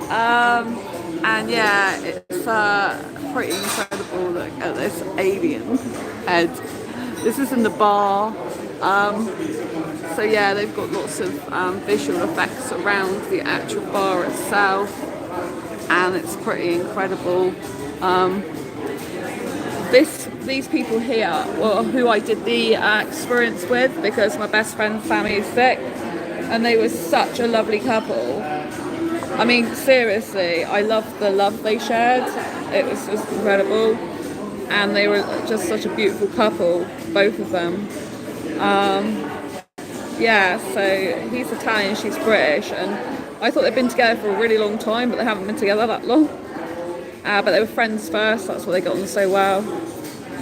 And yeah, it's pretty incredible. Look at this alien head. This is in the bar. So yeah, they've got lots of visual effects around the actual bar itself, and it's pretty incredible. These people here, well, who I did the experience with, because my best friend Sammy is sick, and they were such a lovely couple. I mean, seriously, I loved the love they shared. It was just incredible, and they were just such a beautiful couple, both of them. Yeah, so he's Italian, she's British, and I thought they'd been together for a really long time, but they haven't been together that long. But they were friends first, that's why they got on so well.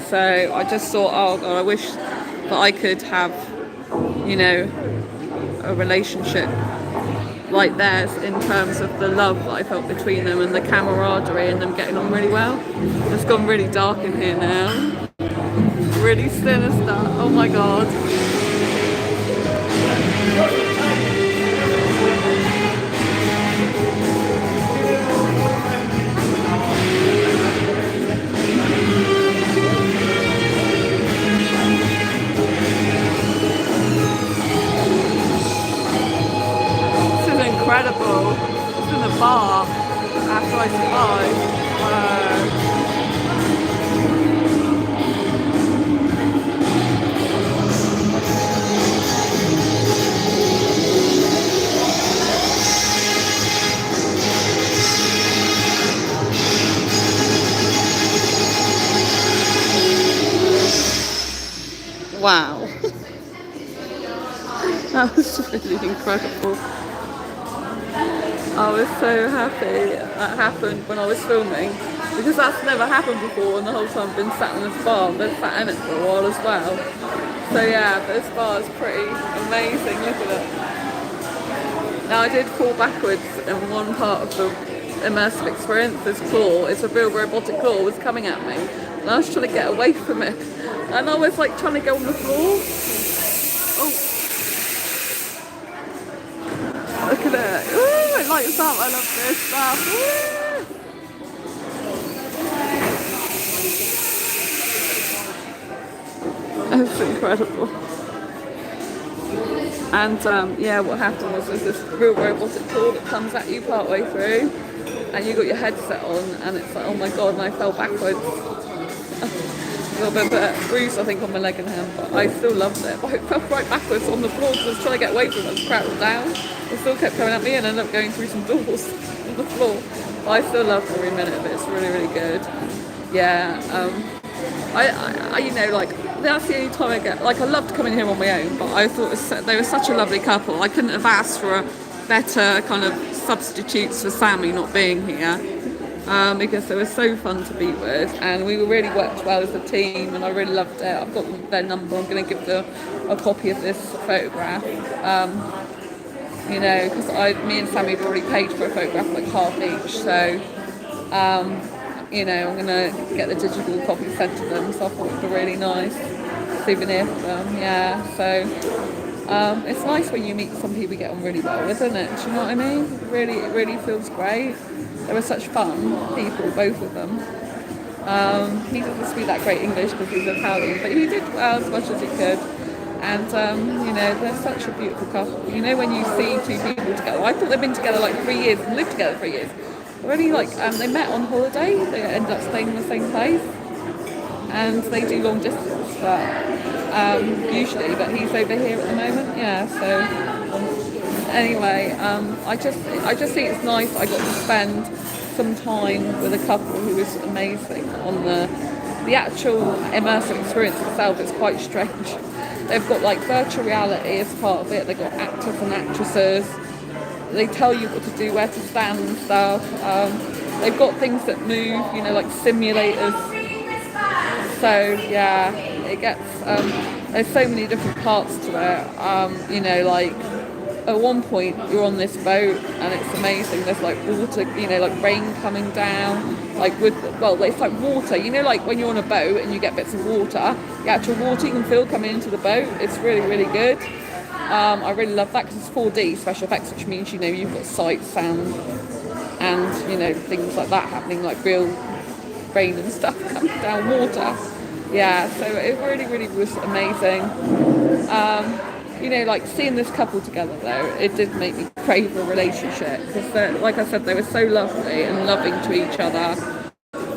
So I just thought, oh God, I wish that I could have, you know, a relationship like theirs in terms of the love that I felt between them and the camaraderie and them getting on really well. It's gone really dark in here now. Really sinister. Oh my God. Incredible. It's in the bar after I survived. Wow. That was really incredible. I was so happy that happened when I was filming, because that's never happened before, and the whole time I've been sat in this bar, I've been sat in it for a while as well. So yeah, this bar is pretty amazing, look at it. Now I did fall backwards in one part of the immersive experience. This claw, it's a real robotic claw, was coming at me, and I was trying to get away from it, and I was like trying to go on the floor. Oh. Look at it. Ooh, it lights up. I love this stuff. It's incredible. And yeah, what happened was there's this real robotic tool that comes at you part way through, and you got your headset on, and it's like, oh my God, and I fell backwards. A little bit bruised, I think, on my leg and hand, but I still loved it. But I fell right backwards on the floor because I was trying to get away from it. I was crouched down. It still kept coming at me and ended up going through some doors on the floor. But I still loved every minute of it. It's really, really good. Yeah. I you know, like, that's the only time I get, like, I loved coming here on my own, but I thought they were such a lovely couple. I couldn't have asked for a better kind of substitutes for Sammy not being here. Because they were so fun to be with, and we really worked well as a team, and I really loved it. I've got their number. I'm going to give them a copy of this photograph. You know, because me and Sammy had already paid for a photograph, like half each. So, you know, I'm going to get the digital copy sent to them. So I thought it was a really nice souvenir for them. Yeah. So it's nice when you meet some people you get on really well with, isn't it? Do you know what I mean? It really feels great. They were such fun people, both of them. He didn't speak that great English because he's Italian, but he did well as much as he could. And, you know, they're such a beautiful couple. You know, when you see two people together, I thought they'd been together like 3 years and lived together 3 years. Already, like, they met on holiday, they ended up staying in the same place. And they do long distance, but usually, but he's over here at the moment, yeah, so... Anyway, I just think it's nice I got to spend some time with a couple who was amazing on the actual immersive experience itself. Is quite strange. They've got like virtual reality as part of it. They've got actors and actresses. They tell you what to do, where to stand and stuff. They've got things that move, you know, like simulators. So yeah, it gets there's so many different parts to it. You know, like. At one point you're on this boat and it's amazing. There's like water, you know, like rain coming down, like it's like water, you know, like when you're on a boat and you get bits of water, the actual water you can feel coming into the boat. It's really, really good. I really love that because it's 4D special effects, which means, you know, you've got sight, sound and, you know, things like that happening, like real rain and stuff coming down, water. Yeah, so it really, really was amazing. You know, like seeing this couple together though, it did make me crave a relationship because, like I said, they were so lovely and loving to each other,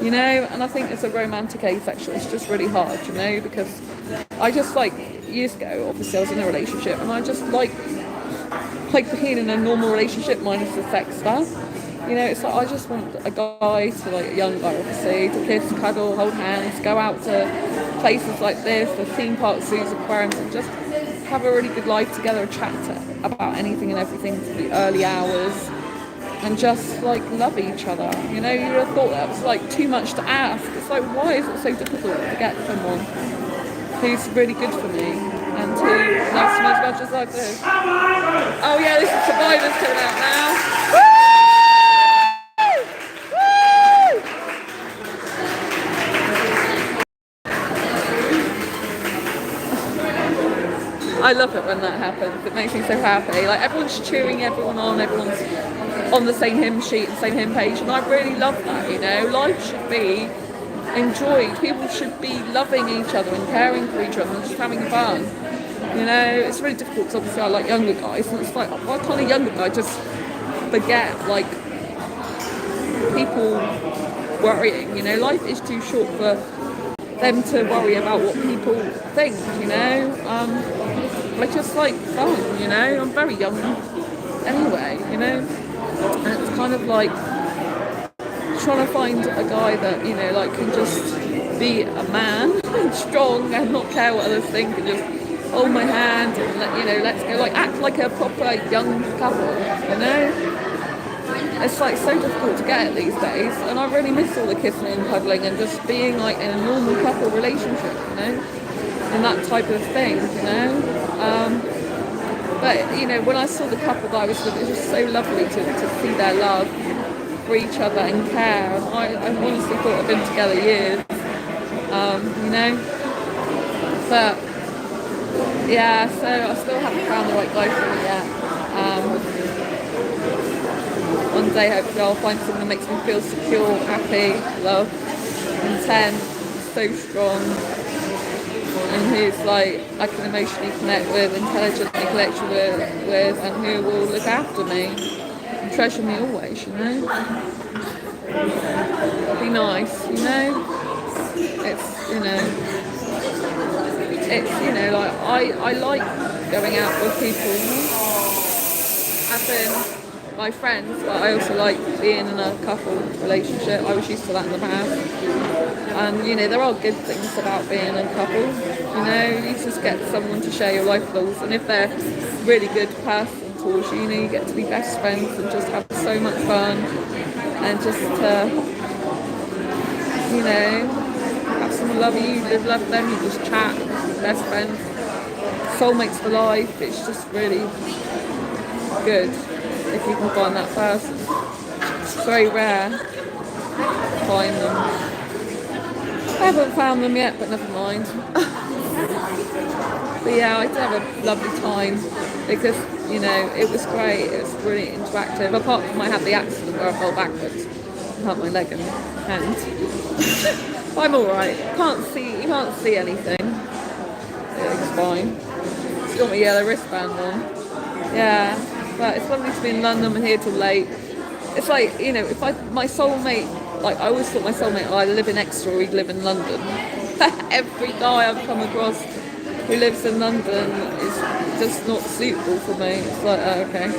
you know. And I think as a romantic asexual, it's just really hard, you know, because I just, like, years ago, obviously I was in a relationship and I just like being in a normal relationship minus the sex stuff. You know, it's like I just want a guy to, like, a young guy obviously, to kiss, cuddle, hold hands, go out to places like this, the theme parks, zoos, aquariums, and just have a really good life together, chat about anything and everything to the early hours, and just, like, love each other. You know, you would have thought that was, like, too much to ask. It's like, why is it so difficult to get someone who's really good for me and who loves me as much as I do? Oh yeah, this is Survivor's coming out now. Woo! I love it when that happens. It makes me so happy. Like, everyone's cheering everyone on, everyone's on the same hymn sheet, the same hymn page, and I really love that, you know. Life should be enjoyed. People should be loving each other and caring for each other and just having fun. You know, it's really difficult because obviously I like younger guys, and it's like, why can't a younger guy just forget, like, people worrying, you know? Life is too short for them to worry about what people think, you know. I just like fun, you know. I'm very young anyway, you know, and it's kind of like trying to find a guy that, you know, like, can just be a man and strong and not care what others think and just hold my hand and let, you know, let's go, like, act like a proper young couple, you know. It's, like, so difficult to get these days, and I really miss all the kissing and cuddling and just being, like, in a normal couple relationship, you know, and that type of thing, you know. But, you know, when I saw the couple that I was with, it was just so lovely to see their love for each other and care. And I honestly thought I'd been together years, you know. But yeah, so I still haven't found the right guy for me yet. One day, hopefully, I'll find someone that makes me feel secure, happy, loved, content, so strong, and who's, like, I can emotionally connect with, intelligently connect with, and who will look after me and treasure me always, you know. Be nice, you know. It's, you know, like, I like going out with people, as in my friends, but I also like being in a couple relationship. I was used to that in the past. And, you know, there are good things about being in a couple. You know, you just get someone to share your life with, and if they're a really good person towards you, you know, you get to be best friends and just have so much fun and just you know, have someone love you, love them, you just chat, best friends, soulmates for life. It's just really good if you can find that person. It's very rare to find them. I haven't found them yet, but never mind. But yeah, I did have a lovely time because, you know, it was great. It was really interactive. Apart from I had the accident where I fell backwards and hurt my leg and hand. I'm alright. You can't see anything. It's fine. It's got my yellow wristband on. Yeah. But it's lovely to be in London. I'm here till late. It's like, you know, my soulmate, like, I always thought my soulmate would either live in Exeter or he'd live in London. Every guy I've come across who lives in London is just not suitable for me. It's like, oh, okay.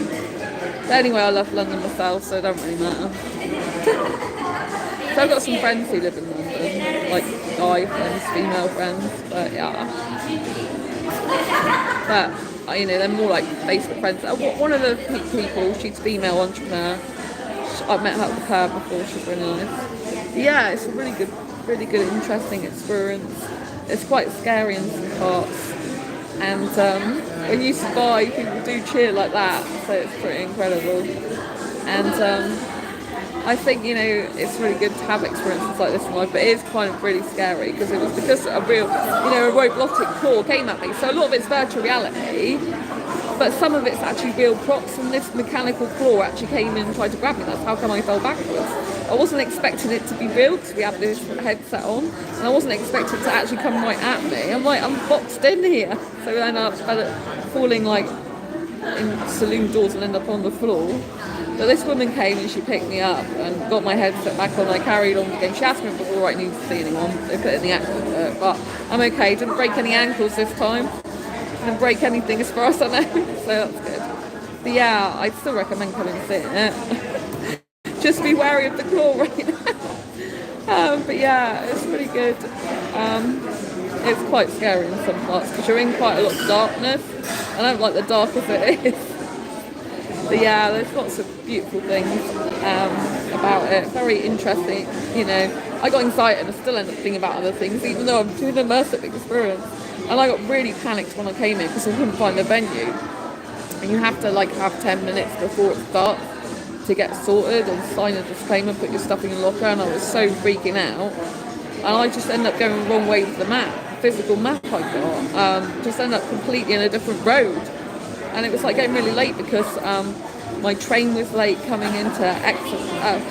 But anyway, I love London myself, so it don't really matter. So I've got some friends who live in London, like guy friends, female friends, but yeah. But, you know, they're more like Facebook friends. One of the people, she's a female entrepreneur. I've met her with her before, she's really nice. Yeah, it's a really good, interesting experience. It's quite scary in some parts. And when you survive, people do cheer like that, so it's pretty incredible. And I think, you know, it's really good to have experiences like this in life, but it is kind of really scary because it was because a real, you know, a robotic core came at me. So a lot of it's virtual reality, but some of it's actually real props, and this mechanical claw actually came in and tried to grab me. That's how come I fell backwards. I wasn't expecting it to be real because we have this headset on, and I wasn't expecting it to actually come right at me. I'm boxed in here. So then I started falling in saloon doors and end up on the floor. But this woman came and she picked me up and got my headset back on. I carried on again. She asked me if it was all right, I needed to see anyone. They put it in the ankle hurt, but I'm okay. Didn't break any ankles this time. Didn't break anything as far as I know, so that's good. But yeah, I'd still recommend coming and seeing it. Just be wary of the claw right now. But yeah, it's really good. It's quite scary in some parts because you're in quite a lot of darkness. I don't like the dark as it is. But yeah, there's lots of beautiful things about it. Very interesting, you know. I got anxiety and I still end up thinking about other things, even though I'm doing an immersive experience. And I got really panicked when I came in because I couldn't find the venue. And you have to have 10 minutes before it starts to get sorted and sign a disclaimer, put your stuff in your locker. And I was so freaking out. And I just ended up going the wrong way with the map, physical map I got. Just ended up completely in a different road. And it was getting really late because my train was late coming into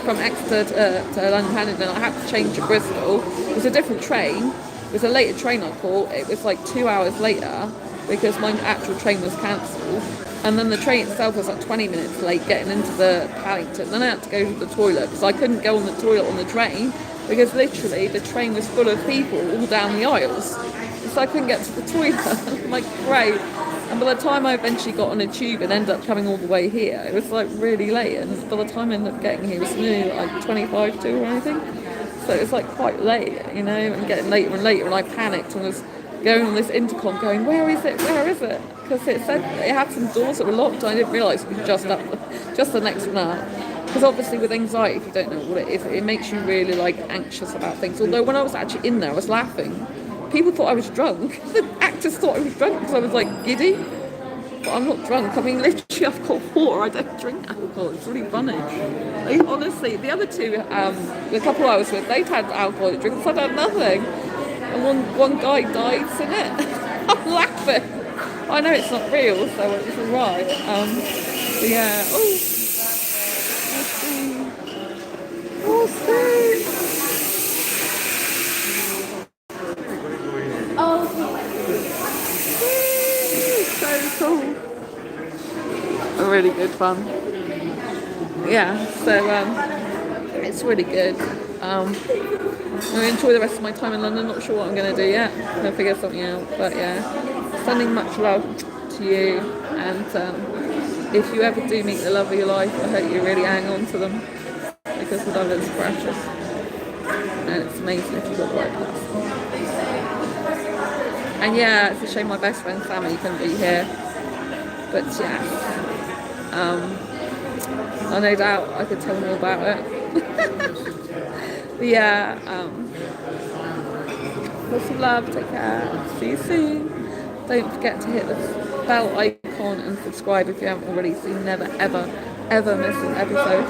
from Exeter to London Paddington. I had to change to Bristol. It was a different train. It was a later train I caught. It was 2 hours later because my actual train was cancelled. And then the train itself was 20 minutes late getting into the Paddington. Then I had to go to the toilet because I couldn't go on the toilet on the train because literally the train was full of people all down the aisles. So I couldn't get to the toilet. I'm great. And by the time I eventually got on a tube and ended up coming all the way here, it was really late. And by the time I ended up getting here, it was nearly 25 to or anything. So it was quite late, you know, and getting later and later. And I panicked and was going on this intercom going, where is it? Where is it? Because it said it had some doors that were locked. I didn't realise it was just the next one up. Because obviously with anxiety, if you don't know what it is, it makes you really anxious about things. Although when I was actually in there, I was laughing. People thought I was drunk. The actors thought I was drunk because I was giddy. But I'm not drunk. I mean, literally, I've got water. I don't drink alcohol. It's really funny. Honestly, the other two, the couple I was with, they'd had alcoholic drinks. I'd had nothing. And one guy died in it. I'm laughing. I know it's not real, so it's all right. But yeah. Oh, let's see. So cool. Really good fun. Yeah, so it's really good. I'm going to enjoy the rest of my time in London. Not sure what I'm going to do yet. I'm going to figure something out. But yeah, sending much love to you. And if you ever do meet the love of your life, I hope you really hang on to them because the love is precious. And it's amazing if you've got the right person. And yeah, it's a shame my best friend's family couldn't be here. But yeah, I no doubt I could tell more about it. But yeah, lots of love, take care, see you soon. Don't forget to hit the bell icon and subscribe if you haven't already so you never ever miss an episode.